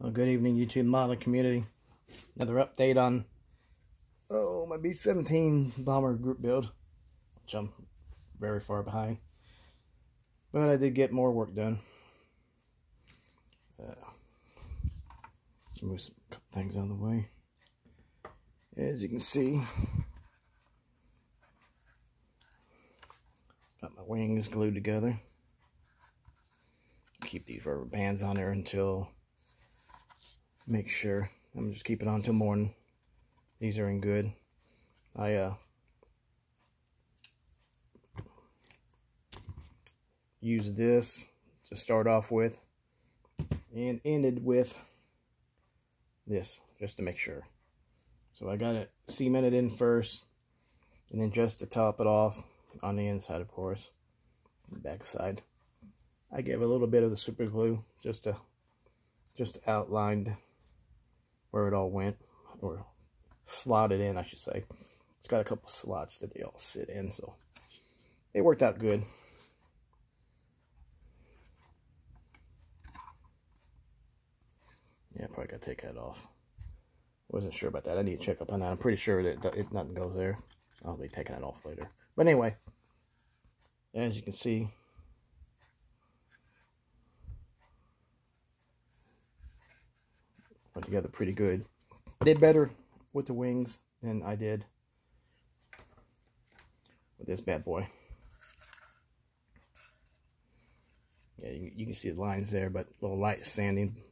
Well, good evening, YouTube modeling community. Another update on my B-17 bomber group build, which I'm very far behind. But I did get more work done. Move some couple things out of the way. As you can see, got my wings glued together. Keep these rubber bands on there until, make sure, I'm just keep it on until morning. These are in good. I used this to start off with and ended with this just to make sure. So I got it cemented in first, and then just to top it off on the inside, of course, the back side, I gave a little bit of the super glue just to outline where it all went, or slotted in, I should say. It's got a couple slots that they all sit in, so it worked out good. Yeah, probably gotta take that off. Wasn't sure about that. I need to check up on that. I'm pretty sure that nothing goes there. I'll be taking it off later. But anyway, as you can see, went together pretty good. I did better with the wings than I did with this bad boy. Yeah, you can see the lines there, but a little light sanding,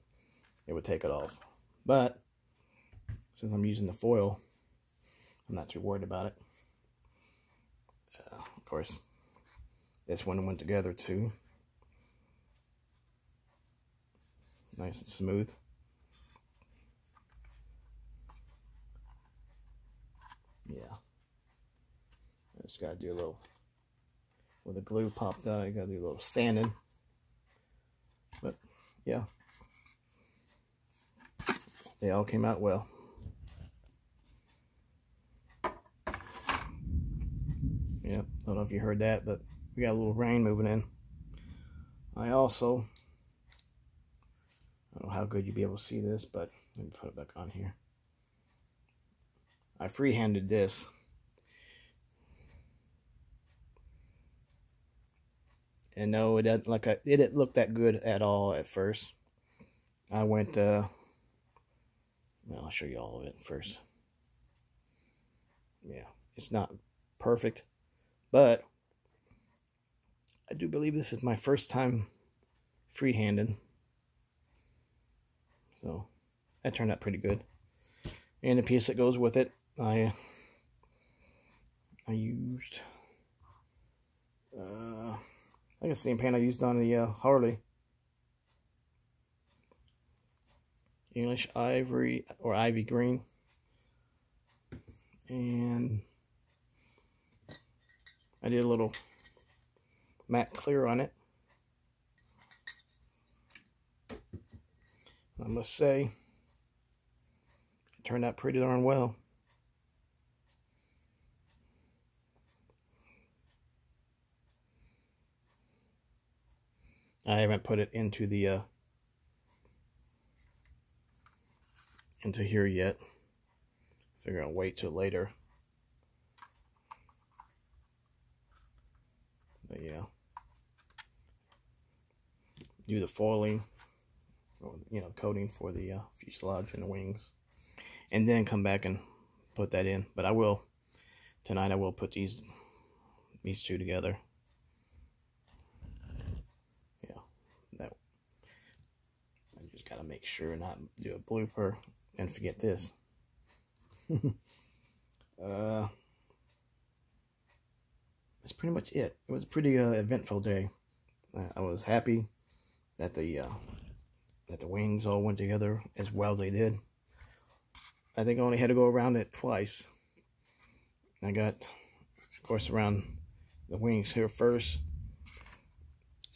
it would take it off. But since I'm using the foil, I'm not too worried about it. Of course, this one went together too. Nice and smooth. Yeah. I just gotta do a little, where the glue popped out, I gotta do a little sanding. But yeah, they all came out well. Yeah, I don't know if you heard that, but we got a little rain moving in. I also, I don't know how good you'll be able to see this, but let me put it back on here. I freehanded this. And no, it didn't look that good at all at first. I went, well, I'll show you all of it first. Yeah, it's not perfect, but I do believe this is my first time freehanding. So that turned out pretty good. And the piece that goes with it, I used like the same paint I used on the Harley. English ivory or ivy green. And I did a little matte clear on it. I must say, it turned out pretty darn well. I haven't put it into the into here yet. Figure I'll wait till later. But yeah, do the foiling, or, you know, coating for the fuselage and the wings, and then come back and put that in. But I will tonight. I will put these two together. Yeah, that I just gotta make sure not do a blooper and forget this. That's pretty much it. It was a pretty eventful day. I was happy that the wings all went together as well as they did. I think I only had to go around it twice. I got, of course, around the wings here first,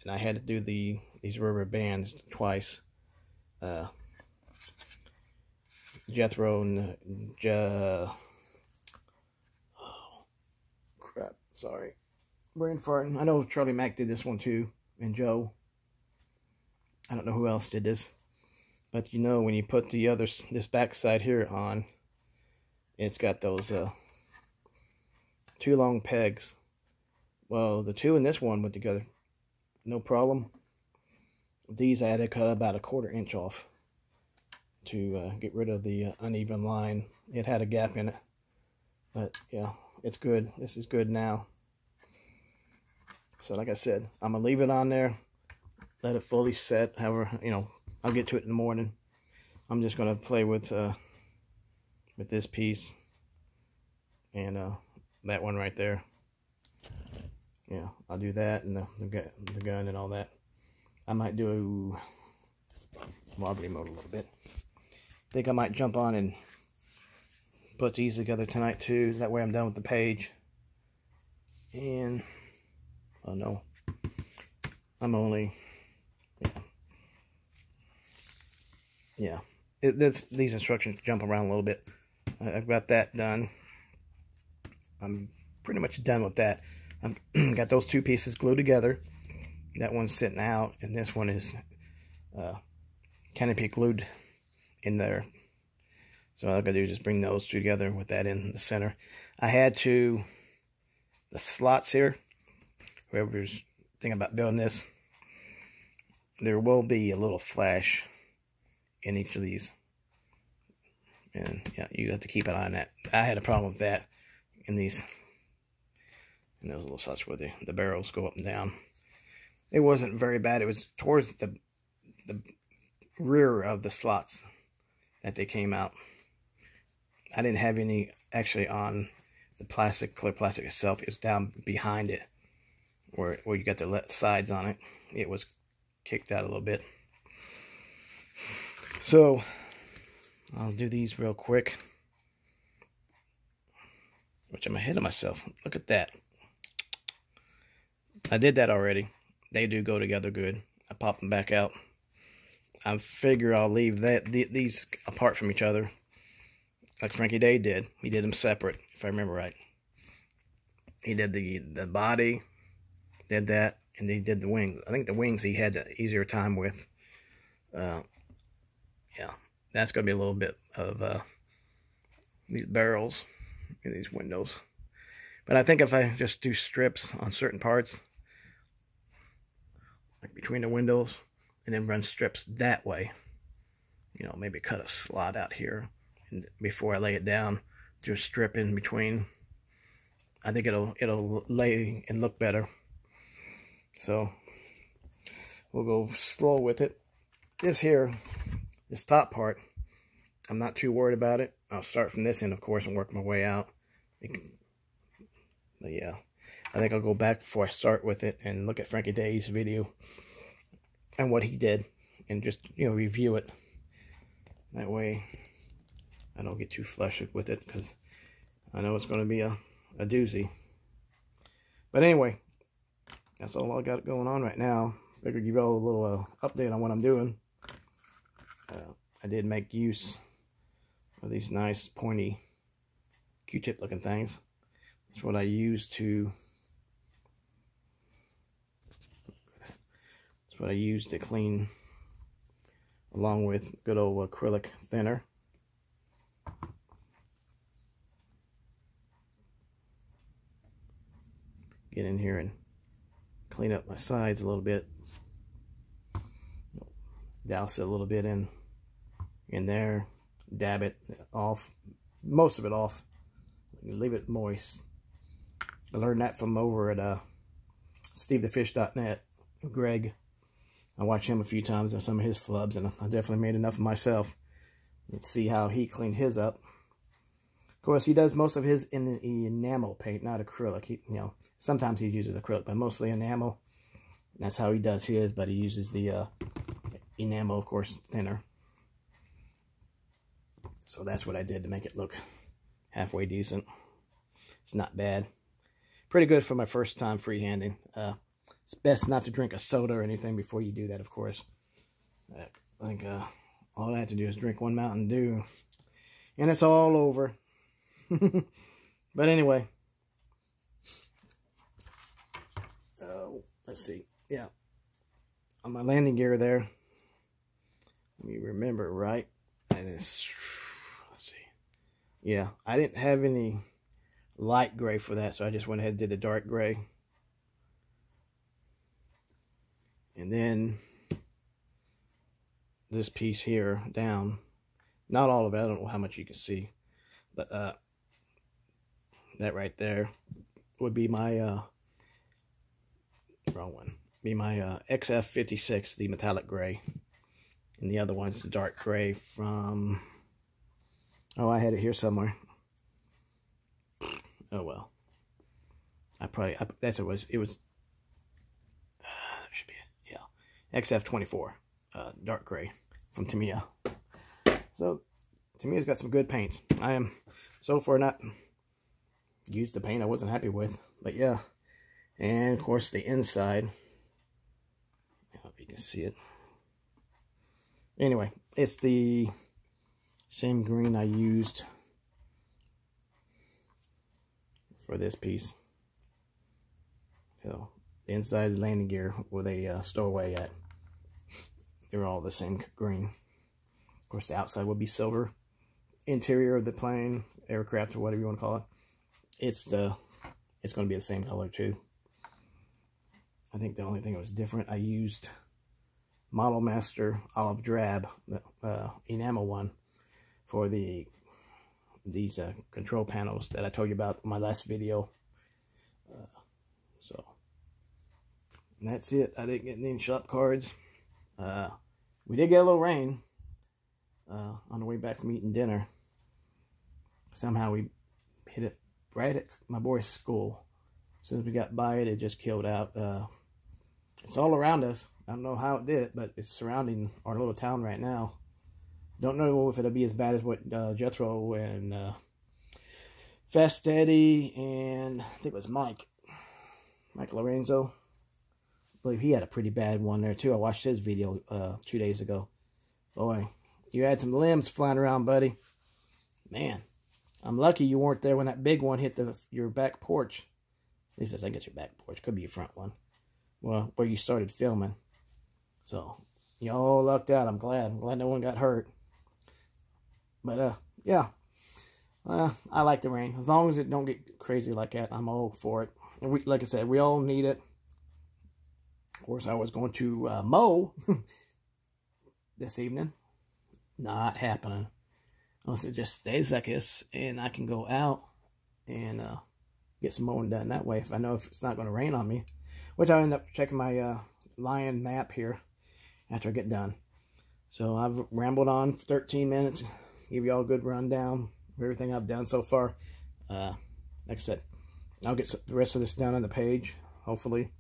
and I had to do these rubber bands twice. Jethro and oh crap, sorry, brain farting. I know Charlie Mack did this one too, and Joe. I don't know who else did this, But you know, when you put this back side here on, it's got those 2 long pegs. Well, the 2 and this one went together, no problem. These I had to cut about 1/4 inch off to get rid of the uneven line. It had a gap in it, but yeah, it's good. This is good now. So like I said, I'm gonna leave it on there, let it fully set. However, you know, I'll get to it in the morning. I'm just gonna play with this piece and that one right there. Yeah, I'll do that, and the gun and all that. I might do wobbly mode a little bit. I think I might jump on and put these together tonight too. That way I'm done with the page. And oh no, I'm only yeah. These instructions jump around a little bit. I've got that done. I'm pretty much done with that. I've got those 2 pieces glued together. That one's sitting out, and this one is canopy glued in there. So all I gotta do is just bring those 2 together with that in the center. I had the slots here, whoever's thinking about building this, there will be a little flash in each of these. And yeah, you have to keep an eye on that. I had a problem with that in these, and those little slots where the barrels go up and down. It wasn't very bad. It was towards the rear of the slots that they came out. I didn't have any actually on the plastic, clear plastic itself. It was down behind it where you got the sides on it. It was kicked out a little bit. So I'll do these real quick, which I'm ahead of myself. Look at that. I did that already. They do go together good. I pop them back out. I figure I'll leave these apart from each other, like Frankie Day did. He did them separate, if I remember right. He did the body, did that, and he did the wings. I think the wings he had an easier time with. Yeah, that's going to be a little bit of these barrels and these windows. But I think if I just do strips on certain parts, like between the windows, and then run strips that way, you know, maybe cut a slot out here, and before I lay it down, do a strip in between. I think it'll lay and look better. So we'll go slow with it. This top part, I'm not too worried about it. I'll start from this end, of course, and work my way out. But yeah, I think I'll go back before I start with it and look at Frankie Day's video and what he did, and just, you know, review it. That way I don't get too flushed with it, because I know it's going to be a doozy. But anyway, that's all I got going on right now. Figured give you all a little update on what I'm doing. I did make use of these nice pointy Q-tip looking things. That's what I use to clean, along with good old acrylic thinner. Get in here and clean up my sides a little bit. Douse it a little bit in there. Dab it off, most of it off. Leave it moist. I learned that from over at SteveTheFish.net. Greg. I watched him a few times on some of his flubs, and I definitely made enough of myself. Let's see how he cleaned his up. Of course, he does most of his in the enamel paint, not acrylic. You know, sometimes he uses acrylic, but mostly enamel. That's how he does his, but he uses the enamel, of course, thinner. So that's what I did to make it look halfway decent. It's not bad. Pretty good for my first time freehanding. It's best not to drink a soda or anything before you do that, of course. I think all I have to do is drink one Mountain Dew, and it's all over. But anyway, let's see. Yeah, on my landing gear there, let me remember right. And it's, let's see. Yeah, I didn't have any light gray for that, so I just went ahead and did the dark gray. And then this piece here down, not all of it, I don't know how much you can see, but that right there would be my wrong one, be my XF56, the metallic gray, and the other one's the dark gray from, oh, I had it here somewhere. Oh well, that's what it was. That should be it. Yeah, XF24, dark gray from Tamiya. So Tamiya's got some good paints. I am so far not used the paint I wasn't happy with, but yeah. And of course the inside, I hope you can see it. Anyway, it's the same green I used for this piece. So the inside landing gear where they stow away at, they're all the same green. Of course the outside will be silver. Interior of the plane, aircraft, or whatever you want to call it, it's going to be the same color too. I think the only thing that was different, I used Model Master Olive Drab, the enamel one, for these control panels that I told you about in my last video. So and that's it. I didn't get any shop cards. We did get a little rain on the way back from eating dinner. Somehow we hit it right at my boy's school. As soon as we got by it, it just killed out. It's all around us. I don't know how it did it, but it's surrounding our little town right now. Don't know if it'll be as bad as what Jethro and Fast Eddie and I think it was Mike Lorenzo. I believe he had a pretty bad one there too. I watched his video 2 days ago. Boy, you had some limbs flying around, buddy. Man, I'm lucky you weren't there when that big one hit your back porch. At least I think it's your back porch. Could be your front one. Well, where you started filming. So, you all lucked out. I'm glad no one got hurt. But, yeah. I like the rain. As long as it don't get crazy like that, I'm all for it. And like I said, we all need it. Of course, I was going to mow this evening. Not happening. Unless it just stays like this and I can go out and get some mowing done that way if I know if it's not going to rain on me. Which I'll end up checking my Lion map here after I get done. So I've rambled on for 13 minutes. Give you all a good rundown of everything I've done so far. Like I said, I'll get the rest of this done on the page, hopefully.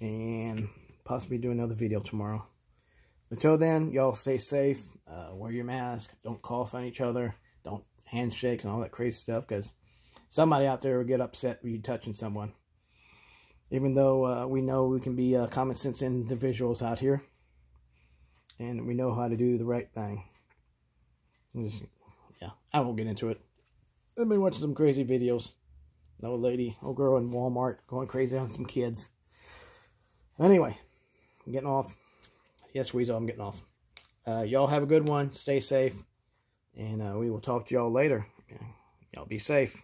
And possibly do another video tomorrow. Until then, y'all stay safe. Wear your mask. Don't cough on each other. Don't handshake and all that crazy stuff. Because somebody out there will get upset with you touching someone. Even though we know we can be common sense individuals out here. And we know how to do the right thing. Yeah, I won't get into it. I've been watching some crazy videos. An old girl in Walmart going crazy on some kids. Anyway, I'm getting off. Yes, Weasel, I'm getting off. Y'all have a good one. Stay safe. And we will talk to y'all later. Y'all be safe.